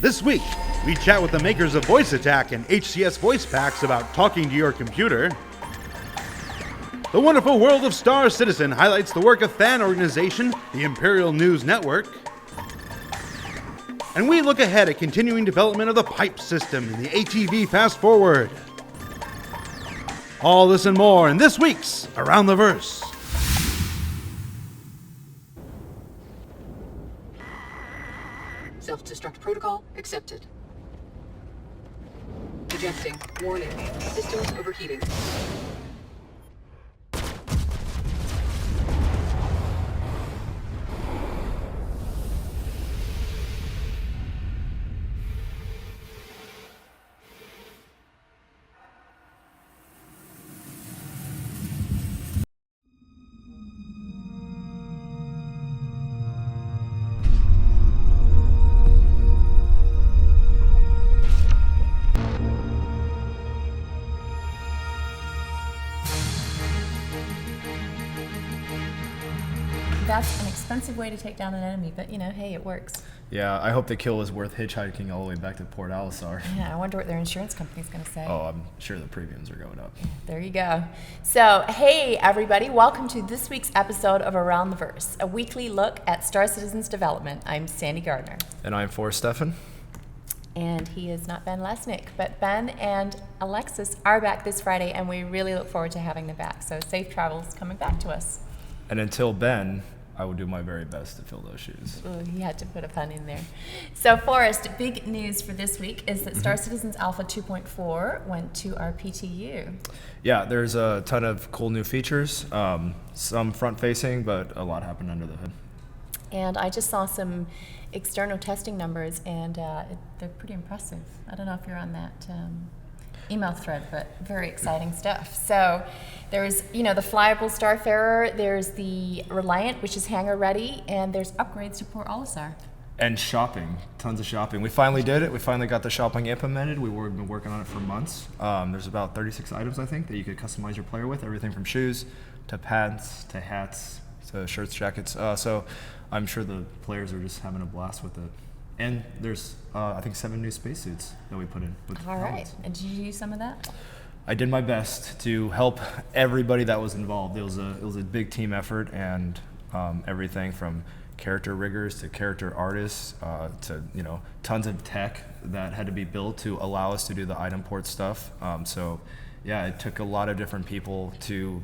This week, we chat with the makers of Voice Attack and HCS voice packs about talking to your computer. The wonderful world of Star Citizen highlights the work of fan organization, the Imperial News Network. And we look ahead at continuing development of the pipe system in the ATV Fast Forward. All this and more in this week's Around the Verse. Self-destruct protocol accepted. Ejecting. Warning. Systems overheating. That's an expensive way to take down an enemy, but hey, it works. Yeah, I hope the kill is worth hitchhiking all the way back to Port Alisar. Yeah, I wonder what their insurance company's going to say. Oh, I'm sure the premiums are going up. There you go. So, hey everybody, welcome to this week's episode of Around the Verse, a weekly look at Star Citizen's development. I'm Sandy Gardner. And I'm Forrest Steffen. And he is not Ben Lesnick, but Ben and Alexis are back this Friday, and we really look forward to having them back. So safe travels coming back to us. And until Ben, I will do my very best to fill those shoes. Ooh, he had to put a pun in there. So, Forrest, big news for this week is that Star Citizen's Alpha 2.4 went to our PTU. Yeah, there's a ton of cool new features, some front-facing, but a lot happened under the hood. And I just saw some external testing numbers, and they're pretty impressive. I don't know if you're on that email thread, but very exciting stuff. So there's, the flyable Starfarer, there's the Reliant, which is hangar ready, and there's upgrades to Port Alisar. And shopping, tons of shopping. We finally did it. We finally got the shopping implemented. We've been working on it for months. There's about 36 items, I think, that you could customize your player with, everything from shoes to pants to hats to shirts, jackets. So I'm sure the players are just having a blast with it. And there's, I think, 7 new spacesuits that we put in. All right. And did you use some of that? I did my best to help everybody that was involved. It was a big team effort, and everything from character riggers to character artists to tons of tech that had to be built to allow us to do the item port stuff. So yeah, it took a lot of different people to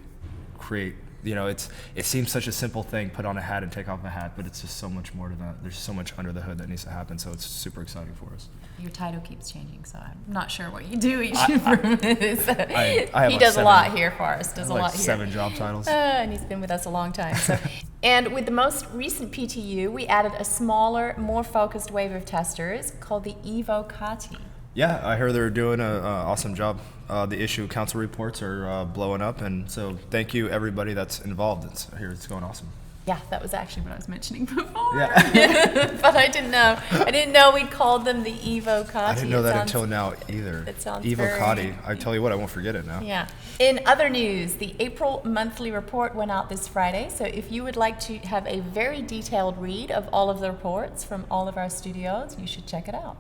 create. It seems such a simple thing, put on a hat and take off a hat, but it's just so much more to that. There's so much under the hood that needs to happen, so it's super exciting for us. Your title keeps changing, so I'm not sure what you do each improvement. I have he does a lot here for us, does a lot here. 7 job titles. And he's been with us a long time. So. And with the most recent PTU, we added a smaller, more focused wave of testers called the Evo Kati. Yeah, I heard they're doing an awesome job. The issue council reports are blowing up, and so thank you everybody that's involved. It's going awesome. Yeah, that was actually what I was mentioning before. Yeah. But I didn't know. I didn't know we'd called them the Evo Kati. I didn't know that until now either. It sounds Evo Kati. I tell you what, I won't forget it now. Yeah. In other news, the April monthly report went out this Friday. So if you would like to have a very detailed read of all of the reports from all of our studios, you should check it out.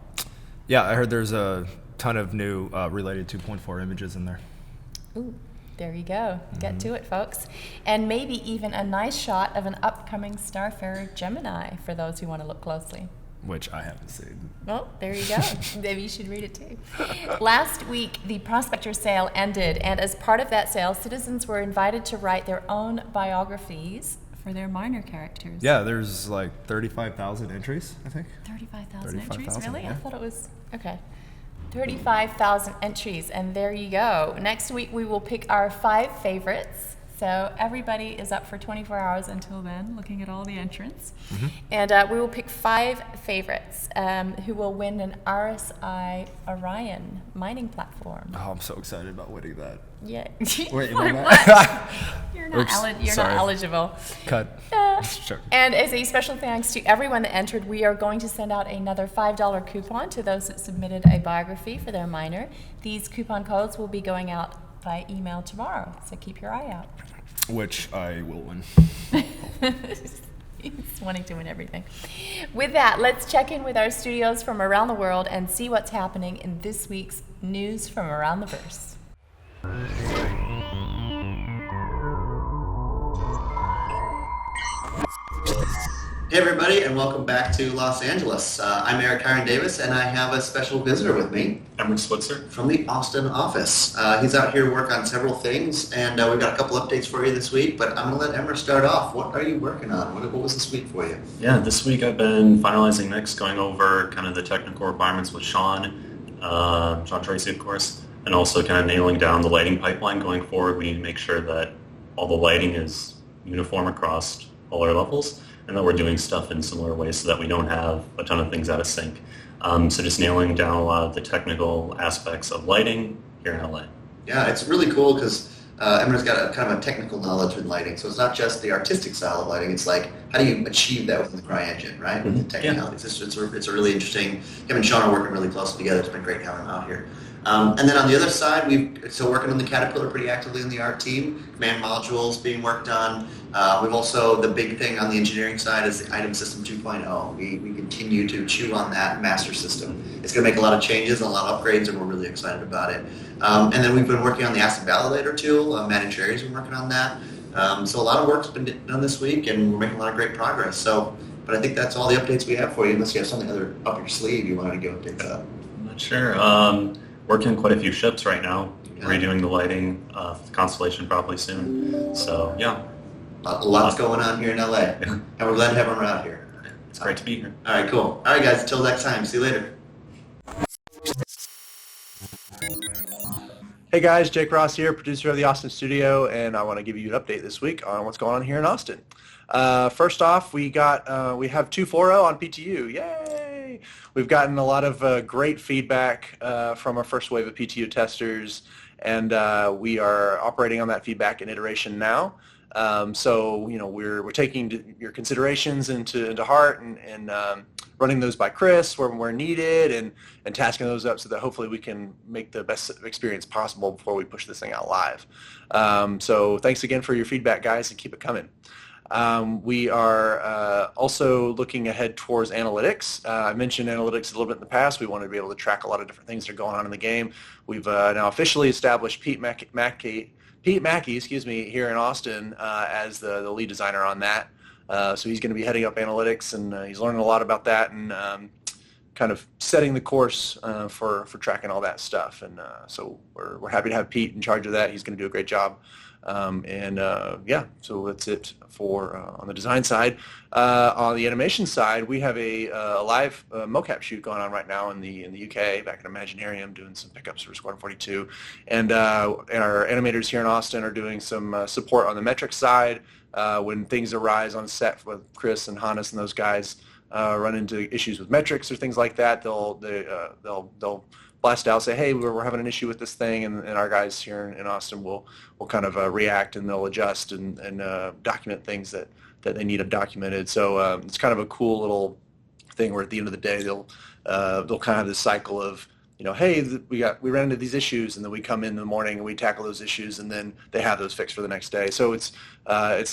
Yeah, I heard there's a ton of new related 2.4 images in there. Ooh, there you go. Get to it, folks. And maybe even a nice shot of an upcoming Starfarer Gemini for those who want to look closely. Which I haven't seen. Well, there you go. Maybe you should read it too. Last week, the Prospector sale ended, and as part of that sale, citizens were invited to write their own biographies for their minor characters. Yeah, there's like 35,000 entries, I think. 35,000 entries? 35,000, Really? yeah. I thought it was... Okay. 35,000 entries, and there you go. Next week, we will pick our 5 favorites. So everybody is up for 24 hours until then, looking at all the entrants. And we will pick 5 favorites who will win an RSI Orion mining platform. Oh, I'm so excited about winning that. Yeah. Wait, What? that? You're not, Oops, not sorry. eligible. Cut. Sure. And as a special thanks to everyone that entered, we are going to send out another $5 coupon to those that submitted a biography for their minor. These coupon codes will be going out by email tomorrow, so keep your eye out. Which I will win. He's wanting to win everything. With that, let's check in with our studios from around the world and see what's happening in this week's news from around the verse. Hey everybody, and welcome back to Los Angeles. I'm Eric Hiron Davis, and I have a special visitor with me. Emmer Switzer. From the Austin office. He's out here to work on several things, and we've got a couple updates for you this week, but I'm going to let Emmer start off. What are you working on? What was this week for you? Yeah, this week I've been finalizing mix, going over kind of the technical requirements with Sean Tracy, of course, and also kind of nailing down the lighting pipeline going forward. We need to make sure that all the lighting is uniform across all our levels, and that we're doing stuff in similar ways so that we don't have a ton of things out of sync. So just nailing down a lot of the technical aspects of lighting here in LA. Yeah, it's really cool because Emmer's got a kind of a technical knowledge with lighting. So it's not just the artistic style of lighting. It's like, how do you achieve that within the CryEngine, right? With the technicalities. Yeah. It's a really interesting, him and Sean are working really closely together. It's been great having him out here. And then on the other side, we're still working on the Caterpillar pretty actively in the art team. Command modules being worked on. We've also, the big thing on the engineering side is the item system 2.0. We continue to chew on that master system. It's going to make a lot of changes and a lot of upgrades, and we're really excited about it. And then we've been working on the asset validator tool. Matt and Sherry's been working on that. So a lot of work's been done this week, and we're making a lot of great progress. But I think that's all the updates we have for you, unless you have something other up your sleeve you wanted to go pick up. I'm not sure. Working on quite a few ships right now, redoing the lighting, Constellation probably soon. So, yeah. Lots going on here in LA, and we're glad to have them out here. It's great to be here. All right, cool. All right, guys, until next time. See you later. Hey guys, Jake Ross here, producer of the Austin studio, and I want to give you an update this week on what's going on here in Austin. First off, we have 2.4.0 on PTU. Yay! We've gotten a lot of great feedback from our first wave of PTU testers, and we are operating on that feedback in iteration now. So we're taking your considerations into heart and running those by Chris where needed and tasking those up so that hopefully we can make the best experience possible before we push this thing out live. So thanks again for your feedback, guys, and keep it coming. We are also looking ahead towards analytics. I mentioned analytics a little bit in the past. We want to be able to track a lot of different things that are going on in the game. We've now officially established Pete Mackey, here in Austin as the lead designer on that. So he's going to be heading up analytics, and he's learning a lot about that and kind of setting the course for tracking all that stuff. And so we're happy to have Pete in charge of that. He's going to do a great job. So that's it for on the design side. On the animation side, we have a live mocap shoot going on right now in the UK, back at Imaginarium, doing some pickups for Squadron 42, and our animators here in Austin are doing some support on the metrics side. When things arise on set with Chris and Hannes and those guys run into issues with metrics or things like that, they'll blast out, say, hey, we're having an issue with this thing, and our guys here in Austin will kind of react, and they'll adjust and document things that they need documented. So it's kind of a cool little thing where at the end of the day they'll kind of have this cycle of, hey, we ran into these issues, and then we come in the morning and we tackle those issues, and then they have those fixed for the next day. So it's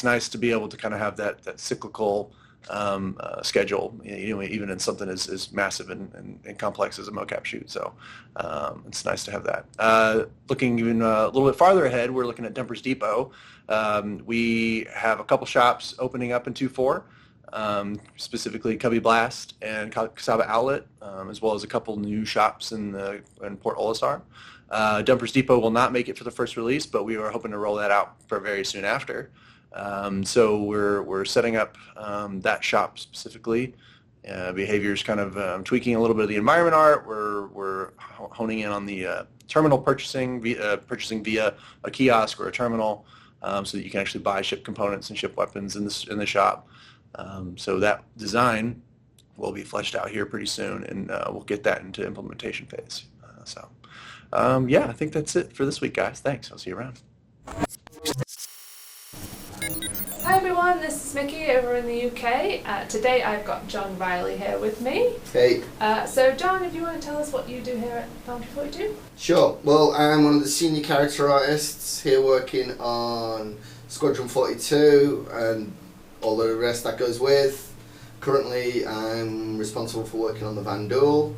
nice to be able to kind of have that cyclical schedule, even in something as massive and complex as a mocap shoot. So it's nice to have that. Looking even a little bit farther ahead, we're looking at Dumpers Depot. We have a couple shops opening up in 2.4. Specifically Cubby Blast and Casaba Outlet, as well as a couple new shops in Port Olisar. Dumpers Depot will not make it for the first release, but we are hoping to roll that out for very soon after. So we're setting up that shop specifically. Behavior's kind of tweaking a little bit of the environment art. We're honing in on the terminal purchasing via a kiosk or a terminal, so that you can actually buy ship components and ship weapons in the shop. So that design will be fleshed out here pretty soon, and we'll get that into implementation phase. I think that's it for this week, guys. Thanks. I'll see you around. Hi everyone, this is Mickey over in the UK. Today I've got John Riley here with me. Hey. So John, if you want to tell us what you do here at Foundry 42? Sure. Well, I'm one of the senior character artists here working on Squadron 42, and all the rest that goes with. Currently, I'm responsible for working on the Van Duel.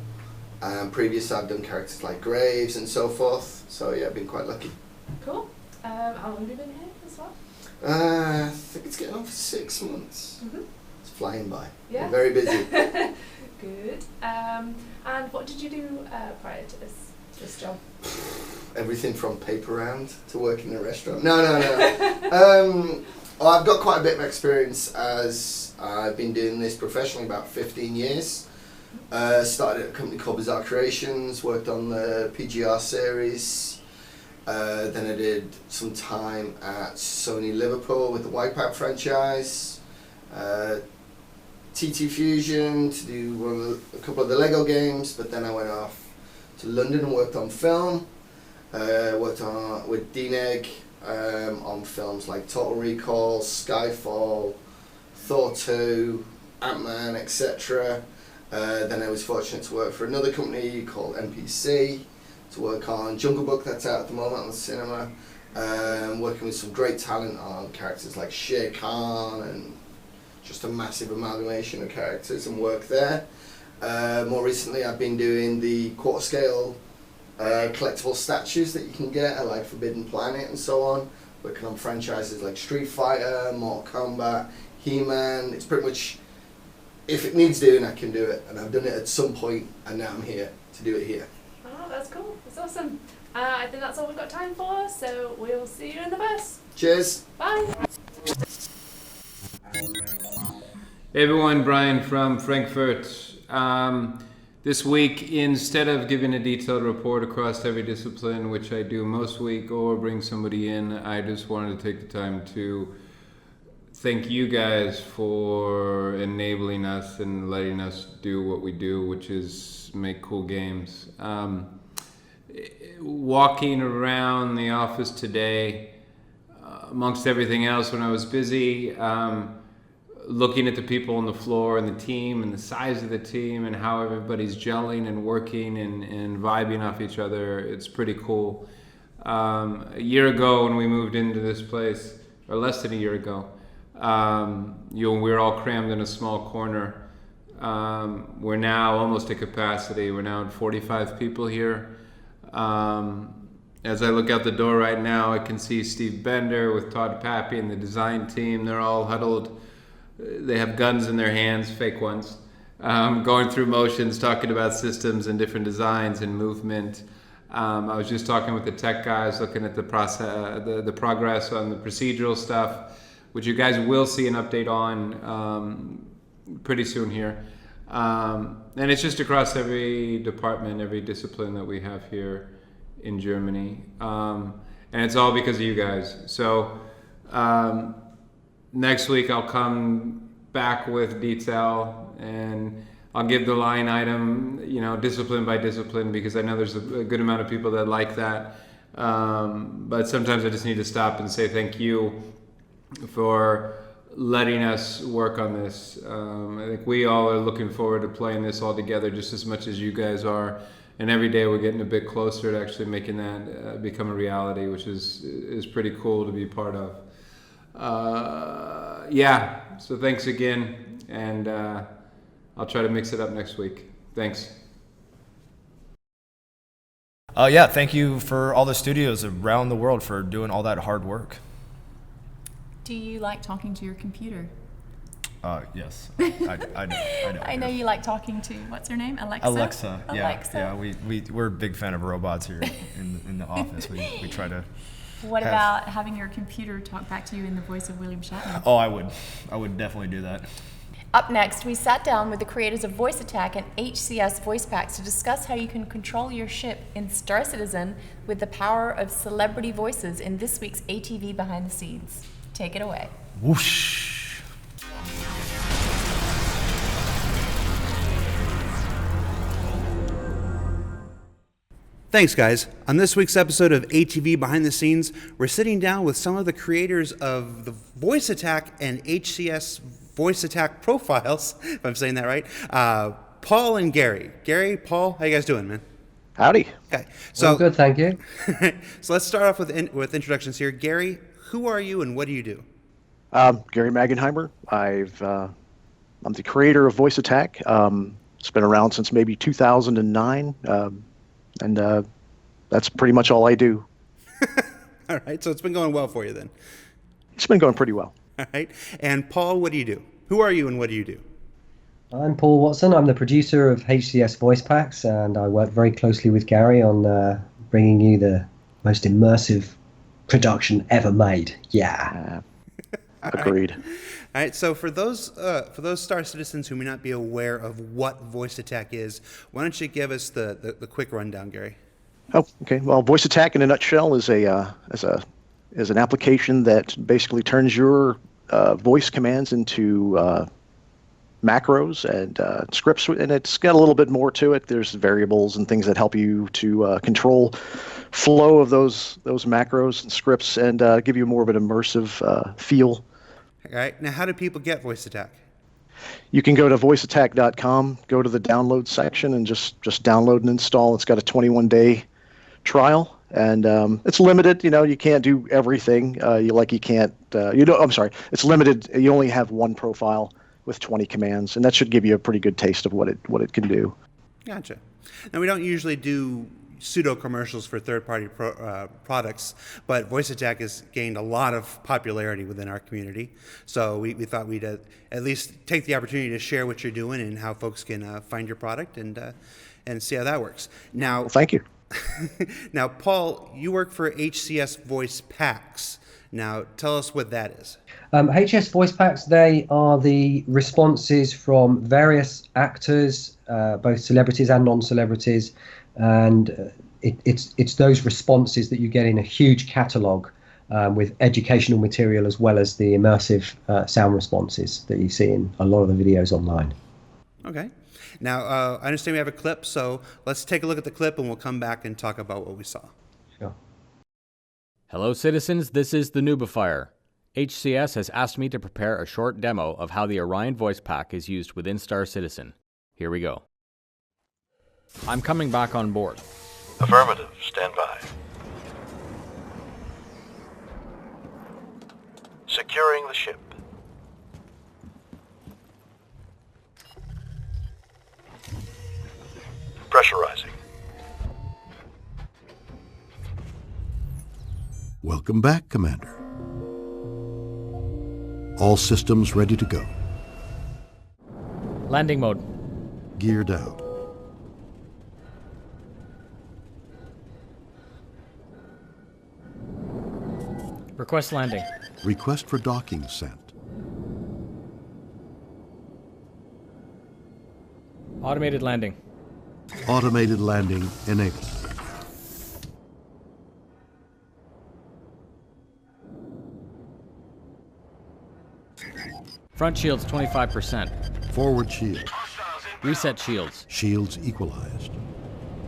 Previously, I've done characters like Graves and so forth. So yeah, I've been quite lucky. Cool. How long have you been here as well? I think it's getting on for 6 months. Mm-hmm. It's flying by. Yeah. I'm very busy. Good. And what did you do prior to this job? Everything from paper round to working in a restaurant. No. I've got quite a bit of experience as I've been doing this professionally about 15 years. Started at a company called Bizarre Creations, worked on the PGR series. Then I did some time at Sony Liverpool with the Wipeout franchise. TT Fusion to do a couple of the Lego games, but then I went off to London and worked on film. Worked on with DNEG on films like Total Recall, Skyfall, Thor 2, Ant-Man, etc. Then I was fortunate to work for another company called NPC to work on Jungle Book, that's out at the moment on the cinema. Working with some great talent on characters like Shere Khan and just a massive amalgamation of characters and work there. More recently I've been doing the quarter scale collectible statues that you can get at like Forbidden Planet and so on. Working on franchises like Street Fighter, Mortal Kombat, He-Man. It's pretty much, if it needs doing, I can do it. And I've done it at some point and now I'm here to do it here. Oh, that's cool. That's awesome. I think that's all we've got time for, so we'll see you in the bus. Cheers. Bye. Hey everyone, Brian from Frankfurt. This week, instead of giving a detailed report across every discipline, which I do most week, or bring somebody in, I just wanted to take the time to thank you guys for enabling us and letting us do what we do, which is make cool games. Walking around the office today, amongst everything else when I was busy, looking at the people on the floor and the team and the size of the team and how everybody's gelling and working and vibing off each other, it's pretty cool. A year ago when we moved into this place, or less than a year ago, we were all crammed in a small corner. We're now almost at capacity. We're now at 45 people here. As I look out the door right now, I can see Steve Bender with Todd Pappy and the design team. They're all huddled. They have guns in their hands, fake ones, going through motions, talking about systems and different designs and movement. I was just talking with the tech guys, looking at the process, the progress on the procedural stuff, which you guys will see an update on pretty soon here. And it's just across every department, every discipline that we have here in Germany. And it's all because of you guys. So next week I'll come back with detail and I'll give the line item, discipline by discipline, because I know there's a good amount of people that like that. But sometimes I just need to stop and say thank you for letting us work on this. I think we all are looking forward to playing this all together just as much as you guys are. And every day we're getting a bit closer to actually making that become a reality, which is pretty cool to be part of. So thanks again, and I'll try to mix it up next week. Thanks. Thank you for all the studios around the world for doing all that hard work. Do you like talking to your computer? Yes, I know. I know you like talking to, what's her name? Alexa? Alexa. Yeah, we're a big fan of robots here in the office. We try to. What about having your computer talk back to you in the voice of William Shatner? Oh, I would definitely do that. Up next, we sat down with the creators of Voice Attack and HCS voice packs to discuss how you can control your ship in Star Citizen with the power of celebrity voices in this week's ATV Behind the Scenes. Take it away. Whoosh. Thanks, guys. On this week's episode of ATV Behind the Scenes, we're sitting down with some of the creators of the Voice Attack and HCS Voice Attack profiles, if I'm saying that right, Paul and Gary. Gary, Paul, how you guys doing, man? Howdy. Okay. So good, thank you. So let's start off with introductions here. Gary, who are you and what do you do? Gary Magenheimer. I'm the creator of Voice Attack. It's been around since maybe 2009, and that's pretty much all I do. All right, so it's been going well for you then. It's been going pretty well. All right, and Paul, what do you do? Who are you and what do you do? I'm Paul Watson. I'm the producer of HCS Voice Packs, and I work very closely with Gary on bringing you the most immersive production ever made. Yeah. Agreed. All right. So for those Star Citizens who may not be aware of what Voice Attack is, why don't you give us the quick rundown, Gary? Oh, okay. Well, Voice Attack in a nutshell is an application that basically turns your voice commands into macros and scripts, and it's got a little bit more to it. There's variables and things that help you to control flow of those macros and scripts and give you more of an immersive feel. All right. Now, how do people get Voice Attack? You can go to voiceattack.com, go to the download section, and just download and install. It's got a 21-day trial, and it's limited. You can't do everything. It's limited. You only have one profile with 20 commands, and that should give you a pretty good taste of what it can do. Gotcha. Now, we don't usually do pseudo commercials for third-party products, but Voice Attack has gained a lot of popularity within our community. So we thought we'd at least take the opportunity to share what you're doing and how folks can find your product and see how that works. Now, well, thank you. Now, Paul, you work for HCS Voice Packs. Now, tell us what that is. HS Voice Packs, they are the responses from various actors, both celebrities and non-celebrities, and it's those responses that you get in a huge catalogue with educational material as well as the immersive sound responses that you see in a lot of the videos online. Okay. Now, I understand we have a clip, so let's take a look at the clip and we'll come back and talk about what we saw. Sure. Hello, citizens. This is the Noobifier. HCS has asked me to prepare a short demo of how the Orion Voice Pack is used within Star Citizen. Here we go. I'm coming back on board. Affirmative. Stand by. Securing the ship. Pressurizing. Welcome back, Commander. All systems ready to go. Landing mode. Gear down. Request landing. Request for docking sent. Automated landing. Automated landing enabled. Front shields 25%. Forward shield. Reset shields. Shields equalized.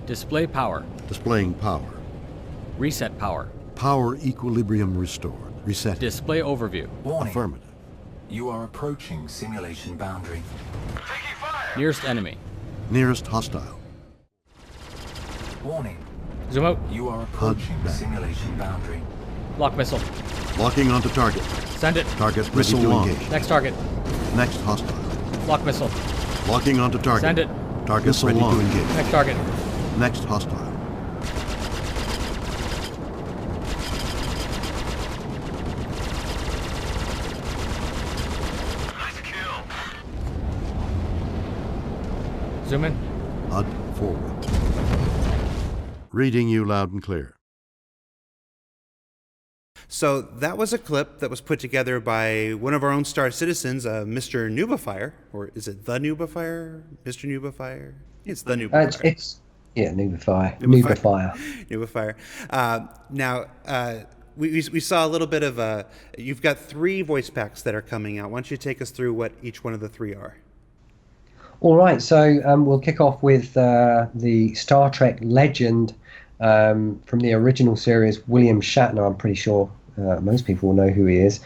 Display power. Displaying power. Reset power. Power equilibrium restored. Reset. Display overview. Warning. Affirmative. You are approaching simulation boundary. Nearest enemy. Nearest hostile. Warning. Zoom out. You are approaching simulation boundary. Lock missile. Locking onto target. Send it. Target ready Missile to launched. engage. Next target. Next hostile. Lock missile. Locking onto target. Send it. Target Missile ready launched. to engage. Next target. Next hostile. Zoom in. HUD forward. Reading you loud and clear. So that was a clip that was put together by one of our own Star Citizens, Mr. Noobifier, or is it the Noobifier? Mr. Noobifier? It's the Noobifier. Noobifier. Noobifier. Now, we saw a little bit of you've got 3 voice packs that are coming out. Why don't you take us through what each one of the 3 are? All right, so we'll kick off with the Star Trek legend from the original series, William Shatner. I'm pretty sure most people will know who he is.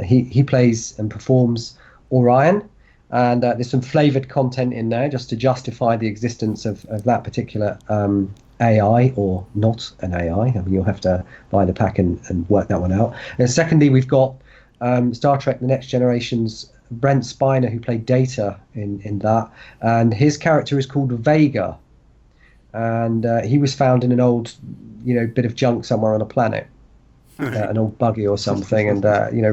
He plays and performs Orion, and there's some flavored content in there just to justify the existence of that particular AI, or not an AI. I mean, you'll have to buy the pack and work that one out. And secondly, we've got Star Trek: The Next Generation's Brent Spiner, who played Data in that, and his character is called Vega, and he was found in an old, bit of junk somewhere on a planet. An old buggy or something, and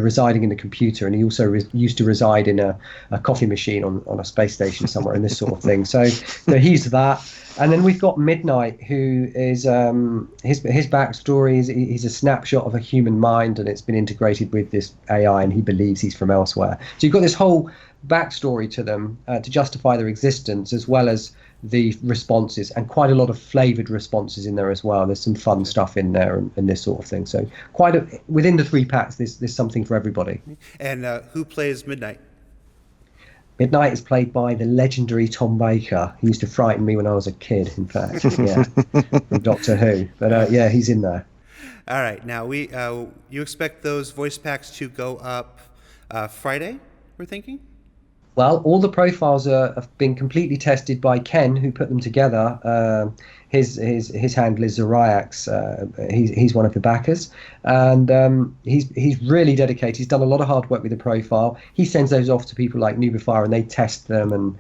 residing in the computer, and he also used to reside in a coffee machine on a space station somewhere, and this sort of thing. So he's that, and then we've got Midnight, who is his backstory is he's a snapshot of a human mind, and it's been integrated with this AI, and he believes he's from elsewhere. So you've got this whole backstory to them to justify their existence, as well as the responses, and quite a lot of flavored responses in there as well. There's some fun stuff in there and this sort of thing. So within the 3 packs, there's something for everybody. And who plays Midnight? Midnight is played by the legendary Tom Baker. He used to frighten me when I was a kid, in fact. Yeah, from Doctor Who. But yeah, he's in there. All right. Now you expect those voice packs to go up Friday? We're thinking. Well, all the profiles have been completely tested by Ken, who put them together. His handle is Zoriax. He's one of the backers, and he's really dedicated. He's done a lot of hard work with the profile. He sends those off to people like Nubifire, and they test them and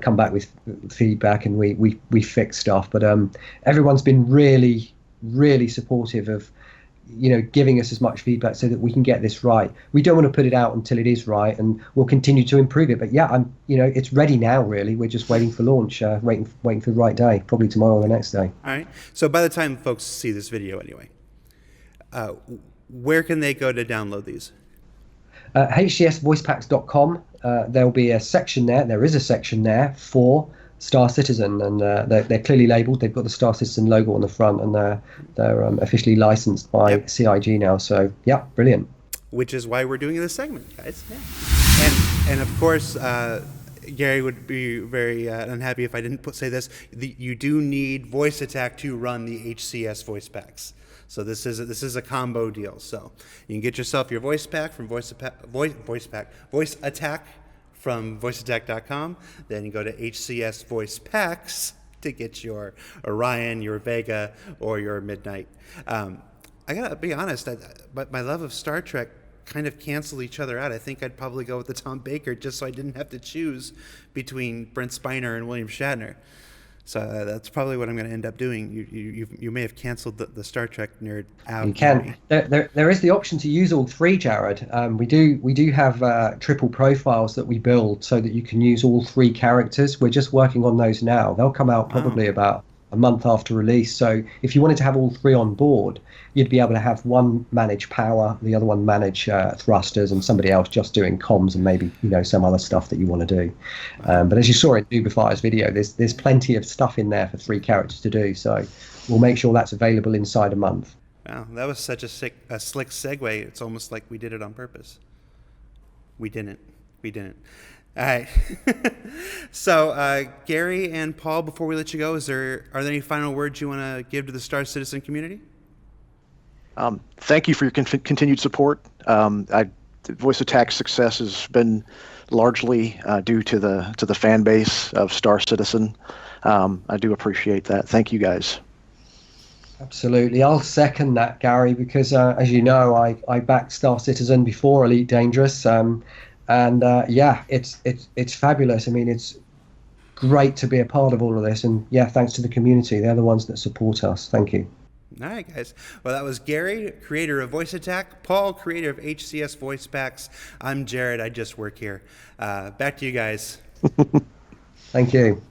come back with feedback, and we fix stuff. But everyone's been really, really supportive of giving us as much feedback so that we can get this right. We don't want to put it out until it is right, and we'll continue to improve it. But yeah, it's ready now. Really, we're just waiting for launch, waiting for the right day, probably tomorrow or the next day. All right. So by the time folks see this video, anyway, where can they go to download these? hcsvoicepacks.com. There'll be a section there. There is a section there for Star Citizen, and they're clearly labelled. They've got the Star Citizen logo on the front, and they're officially licensed by CIG now. So yeah, brilliant. Which is why we're doing this segment, guys. Yeah. And of course, Gary would be very unhappy if I didn't say this. You do need Voice Attack to run the HCS voice packs. So this is a combo deal. So you can get yourself your voice pack from Voice Attack from voiceattack.com. Then you go to HCS Voice Packs to get your Orion, your Vega, or your Midnight. I gotta be honest, but my love of Star Trek kind of cancel each other out. I think I'd probably go with the Tom Baker just so I didn't have to choose between Brent Spiner and William Shatner. So that's probably what I'm going to end up doing. You may have canceled the Star Trek nerd out. You can. There is the option to use all 3, Jared. We do have triple profiles that we build so that you can use all 3 characters. We're just working on those now. They'll come out probably about a month after release. So if you wanted to have all 3 on board, you'd be able to have one manage power, the other one manage thrusters, and somebody else just doing comms and maybe some other stuff that you want to do. But as you saw in Nubifire's video, there's plenty of stuff in there for 3 characters to do. So we'll make sure that's available inside a month. Wow, that was such a slick segue. It's almost like we did it on purpose. We didn't. All right. So, Gary and Paul, before we let you go, are there any final words you want to give to the Star Citizen community? Thank you for your continued support. Voice Attack's success has been largely due to the fan base of Star Citizen. I do appreciate that. Thank you, guys. Absolutely. I'll second that, Gary, because as you know, I backed Star Citizen before Elite Dangerous. And yeah, it's fabulous. I mean, it's great to be a part of all of this. And yeah, thanks to the community. They're the ones that support us. Thank you. All right, guys. Well, that was Gary, creator of Voice Attack, Paul, creator of HCS Voice Packs. I'm Jared. I just work here. Back to you guys. Thank you.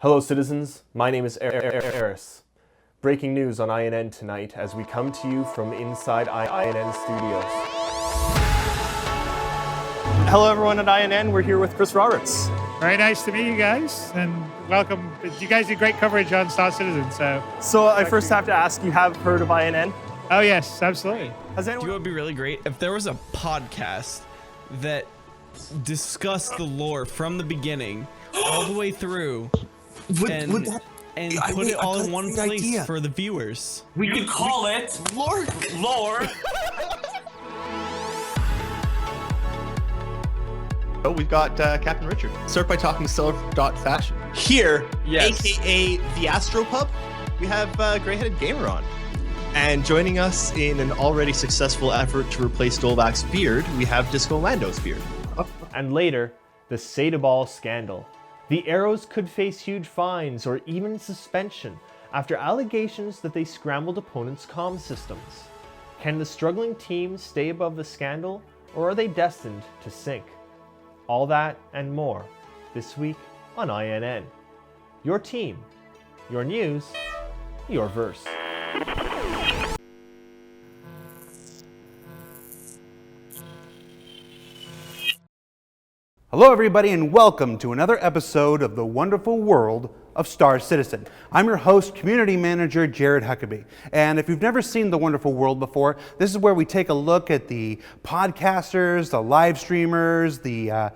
Hello citizens, my name is Eris. Breaking news on INN tonight as we come to you from inside INN studios. Hello everyone at INN, we're here with Chris Roberts. Very nice to meet you guys, and welcome. You guys do great coverage on Star Citizen, So I first have to ask, you have heard of INN? Oh yes, absolutely. Do you know what would be really great? If there was a podcast that discussed the lore from the beginning all the way through and put it all in one place for the viewers. We could call it Lore. Oh, we've got Captain Richard. Start by talking stellar.fashion. Here, aka the Astropub, we have Grey-Headed Gamer on. And joining us in an already successful effort to replace Dolbach's beard, we have Disco Lando's beard. And later, the Sadaball scandal. The Arrows could face huge fines or even suspension after allegations that they scrambled opponents' comm systems. Can the struggling team stay above the scandal, or are they destined to sink? All that and more this week on INN. Your team, your news, your verse. Hello, everybody, and welcome to another episode of the wonderful world of Star Citizen. I'm your host, Community Manager Jared Huckabee. And if you've never seen the wonderful world before, this is where we take a look at the podcasters, the live streamers, the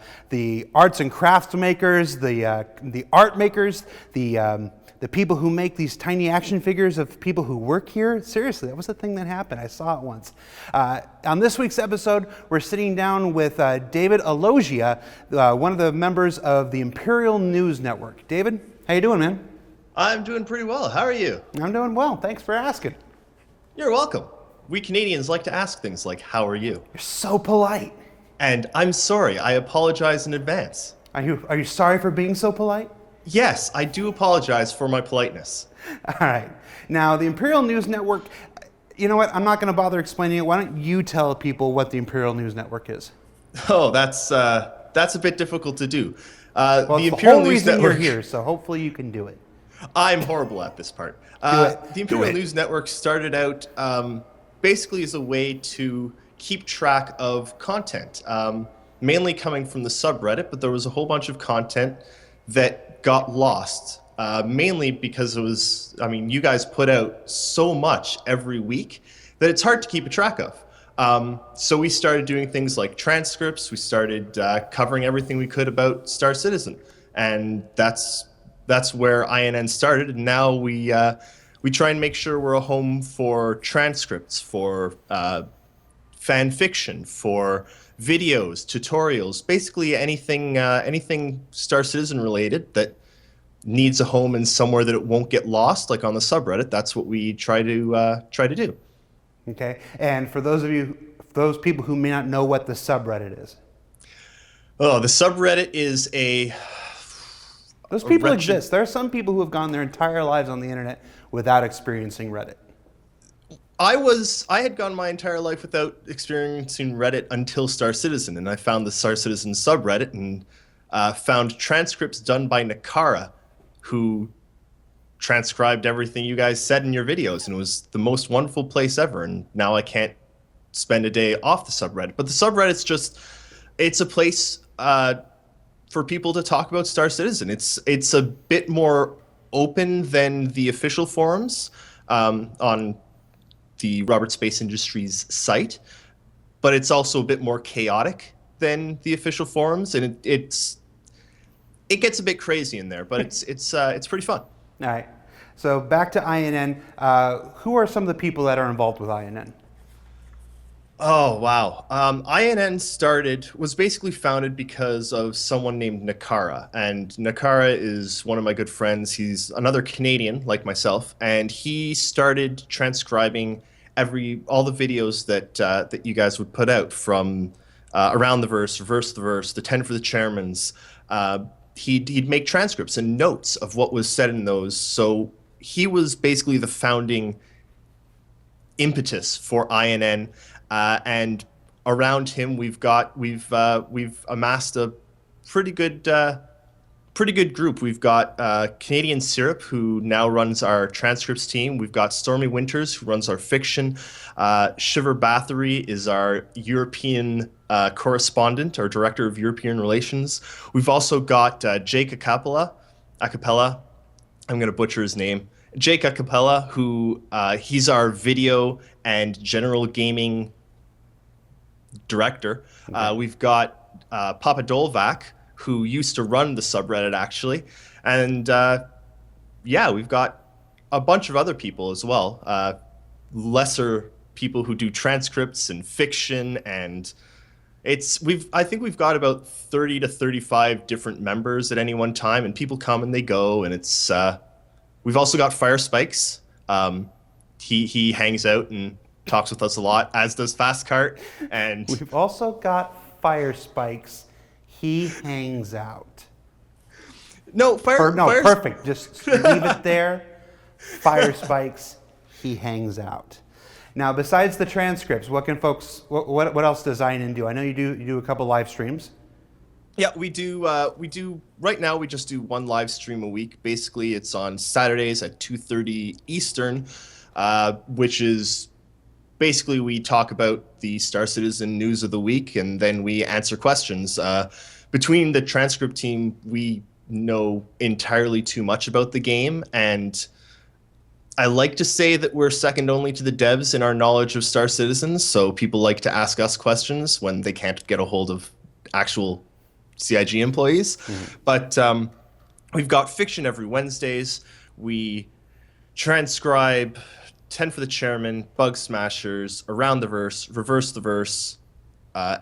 arts and crafts makers, the art makers, the people who make these tiny action figures of people who work here. Seriously, that was a thing that happened. I saw it once. On this week's episode, we're sitting down with David Alogia, one of the members of the Imperial News Network. David, how you doing, man? I'm doing pretty well. How are you? I'm doing well. Thanks for asking. You're welcome. We Canadians like to ask things like, how are you? You're so polite. And I'm sorry. I apologize in advance. Are you sorry for being so polite? Yes, I do apologize for my politeness. All right. Now, the Imperial News Network, you know what? I'm not going to bother explaining it. Why don't you tell people what the Imperial News Network is? Oh, that's a bit difficult to do. Well, the it's Imperial the whole News reason Network. You're here, so hopefully you can do it. I'm horrible at this part. The Imperial News Network started out basically as a way to keep track of content, mainly coming from the subreddit, but there was a whole bunch of content that got lost, mainly because it was, you guys put out so much every week that it's hard to keep a track of. So we started doing things like transcripts. We started covering everything we could about Star Citizen, and that's where INN started. And now we try and make sure we're a home for transcripts, for fan fiction, for videos, tutorials, basically anything Star Citizen related that needs a home in somewhere that it won't get lost, like on the subreddit. That's what we try to do. Okay, and for those people who may not know what the subreddit is. Oh, the subreddit is Those people exist. There are some people who have gone their entire lives on the internet without experiencing Reddit. I had gone my entire life without experiencing Reddit until Star Citizen, and I found the Star Citizen subreddit and found transcripts done by Nakara, who transcribed everything you guys said in your videos, and it was the most wonderful place ever. And now I can't spend a day off the subreddit. But the subreddit's it's a place for people to talk about Star Citizen. It's a bit more open than the official forums on the Robert Space Industries site, but it's also a bit more chaotic than the official forums, and it gets a bit crazy in there, but it's pretty fun. All right. So back to INN. Who are some of the people that are involved with INN? Oh, wow. INN was basically founded because of someone named Nakara. And Nakara is one of my good friends. He's another Canadian like myself. And he started transcribing all the videos that you guys would put out from Around the Verse, Reverse the Verse, the 10 for the Chairmans. He'd make transcripts and notes of what was said in those. So he was basically the founding impetus for INN. And around him, we've amassed a pretty good pretty good group. We've got Canadian Syrup, who now runs our transcripts team. We've got Stormy Winters, who runs our fiction. Shiver Bathory is our European correspondent, our director of European relations. We've also got Jake Acapella. I'm going to butcher his name. Jake Acapella, who he's our video and general gaming director. Okay. We've got Papa Dolvac, who used to run the subreddit, actually. And we've got a bunch of other people as well. Lesser people who do transcripts and fiction, and I think we've got about 30 to 35 different members at any one time, and people come and they go, and it's we've also got Fire Spikes. He hangs out and talks with us a lot, as does Fast Cart. And we've also got Fire Spikes. He hangs out. Perfect. Just leave it there. Fire Spikes. He hangs out. Now, besides the transcripts, what can folks? What else does INN do? I know you do a couple live streams. Yeah, we do. Right now, we just do one live stream a week. Basically, it's on Saturdays at 2:30 Eastern, which is basically we talk about the Star Citizen news of the week, and then we answer questions. Between the transcript team, we know entirely too much about the game, and I like to say that we're second only to the devs in our knowledge of Star Citizen, so people like to ask us questions when they can't get a hold of actual CIG employees. Mm-hmm. But we've got fiction every Wednesdays. We transcribe 10 for the Chairman, Bug Smashers, Around the Verse, Reverse the Verse,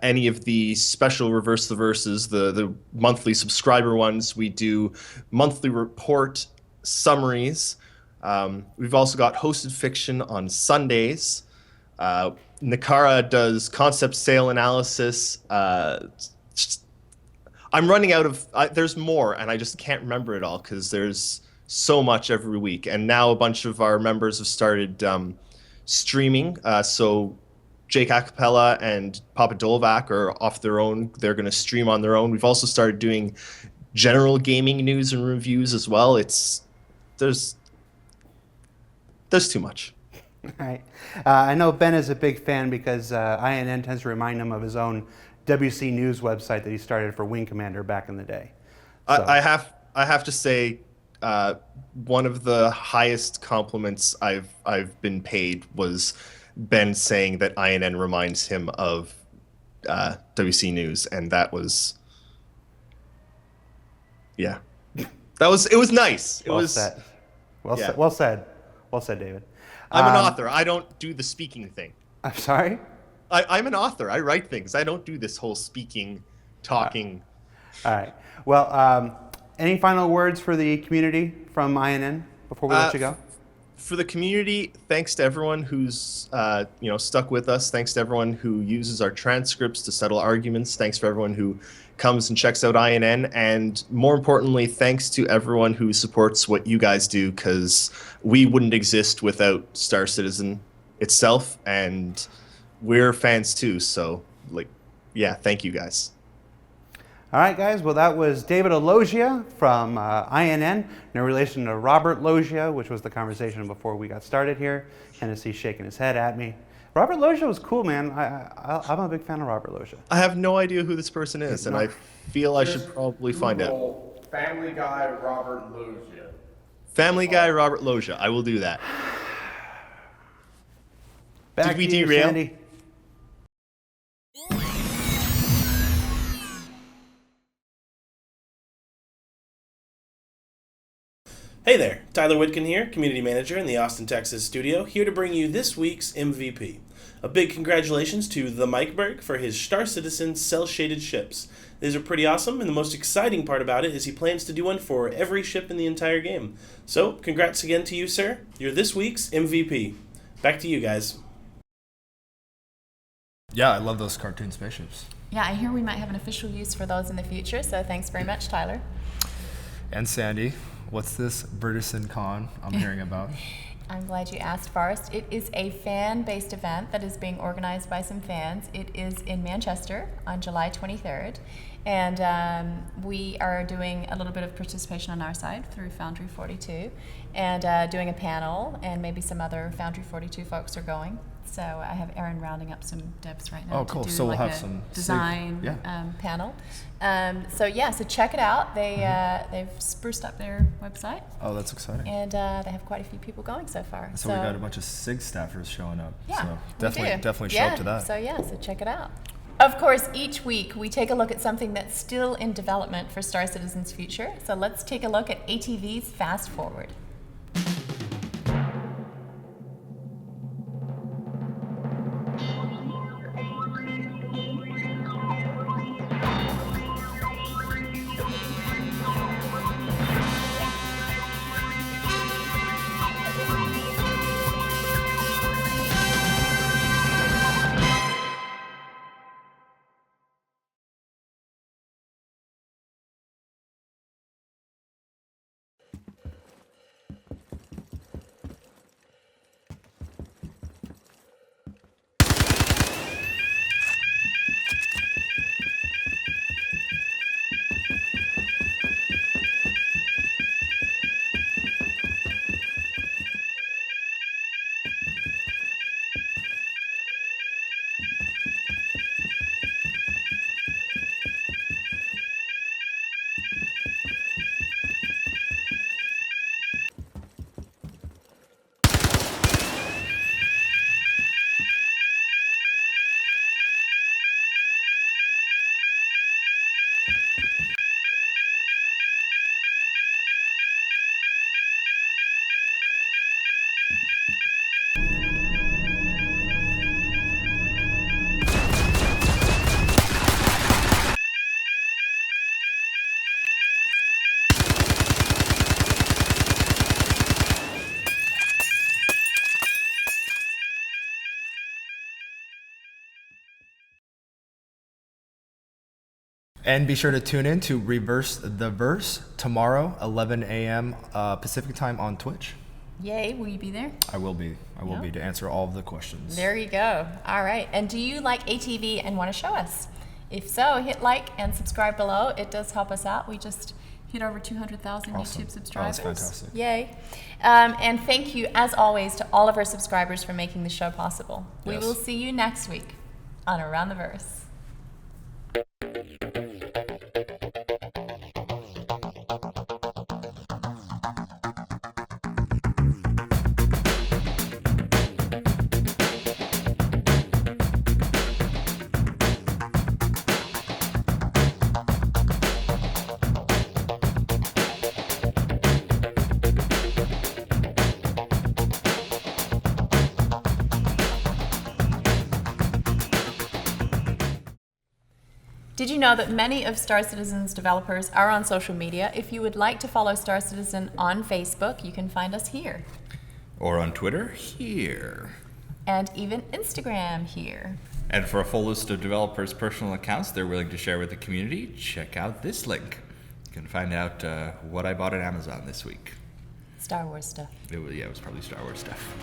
any of the special Reverse the Verses, the monthly subscriber ones. We do monthly report summaries. We've also got hosted fiction on Sundays. Nakara does concept sale analysis. I'm running out of... there's more, and I just can't remember it all because there's so much every week. And now a bunch of our members have started streaming. So Jake Acapella and Papa Dolvac are off their own. They're going to stream on their own. We've also started doing general gaming news and reviews as well. There's too much. Right. I know Ben is a big fan because INN tends to remind him of his own WC News website that he started for Wing Commander back in the day. So. I have to say, one of the highest compliments I've been paid was Ben saying that INN reminds him of WC News, and that was, yeah, it was nice. Well said. Well said, David. I'm an author. I don't do the speaking thing. I'm sorry? I'm an author. I write things. I don't do this whole speaking, talking. All right. Well, any final words for the community from INN before we let you go? For the community, thanks to everyone who's stuck with us. Thanks to everyone who uses our transcripts to settle arguments. Thanks for everyone who comes and checks out INN. And more importantly, thanks to everyone who supports what you guys do, because we wouldn't exist without Star Citizen itself, and we're fans too. So, thank you guys. All right, guys. Well, that was David Alogia from INN, in relation to Robert Loggia, which was the conversation before we got started here. Hennessy's shaking his head at me. Robert Loggia was cool, man. I'm a big fan of Robert Loggia. I have no idea who this person is, and I feel I should probably find out. Family Guy Robert Loggia. Family Guy Robert Loggia. I will do that. Back Did we to you, derail? Sandy. Hey there, Tyler Witkin here, Community Manager in the Austin, Texas studio, here to bring you this week's MVP. A big congratulations to the Mikeberg for his Star Citizen cel-shaded ships. These are pretty awesome, and the most exciting part about it is he plans to do one for every ship in the entire game. So, congrats again to you, sir. You're this week's MVP. Back to you guys. Yeah, I love those cartoon spaceships. Yeah, I hear we might have an official use for those in the future, so thanks very much, Tyler. And Sandy, what's this Burdison Con I'm hearing about? I'm glad you asked, Forrest. It is a fan-based event that is being organized by some fans. It is in Manchester on July 23rd. And we are doing a little bit of participation on our side through Foundry 42 and doing a panel, and maybe some other Foundry 42 folks are going. So I have Aaron rounding up some devs right now Oh, cool. to do So we'll like have a some design panel. So check it out. They've spruced up their website. Oh, that's exciting. And they have quite a few people going so far. So we got a bunch of SIG staffers showing up. Yeah, so we do. definitely show up to that. So check it out. Of course, each week we take a look at something that's still in development for Star Citizen's future. So let's take a look at ATV's Fast Forward. And be sure to tune in to Reverse the Verse tomorrow, 11 a.m. Pacific time on Twitch. Yay, will you be there? I will be. I will be to answer all of the questions. There you go. All right. And do you like ATV and want to show us? If so, hit like and subscribe below. It does help us out. We just hit over 200,000 YouTube subscribers. Oh, that's fantastic. Yay. And thank you, as always, to all of our subscribers for making the show possible. We Yes. will see you next week on Around the Verse. Did you know that many of Star Citizen's developers are on social media? If you would like to follow Star Citizen on Facebook, you can find us here. Or on Twitter, here. And even Instagram here. And for a full list of developers' personal accounts they're willing to share with the community, check out this link. You can find out what I bought at Amazon this week. Star Wars stuff. It was probably Star Wars stuff.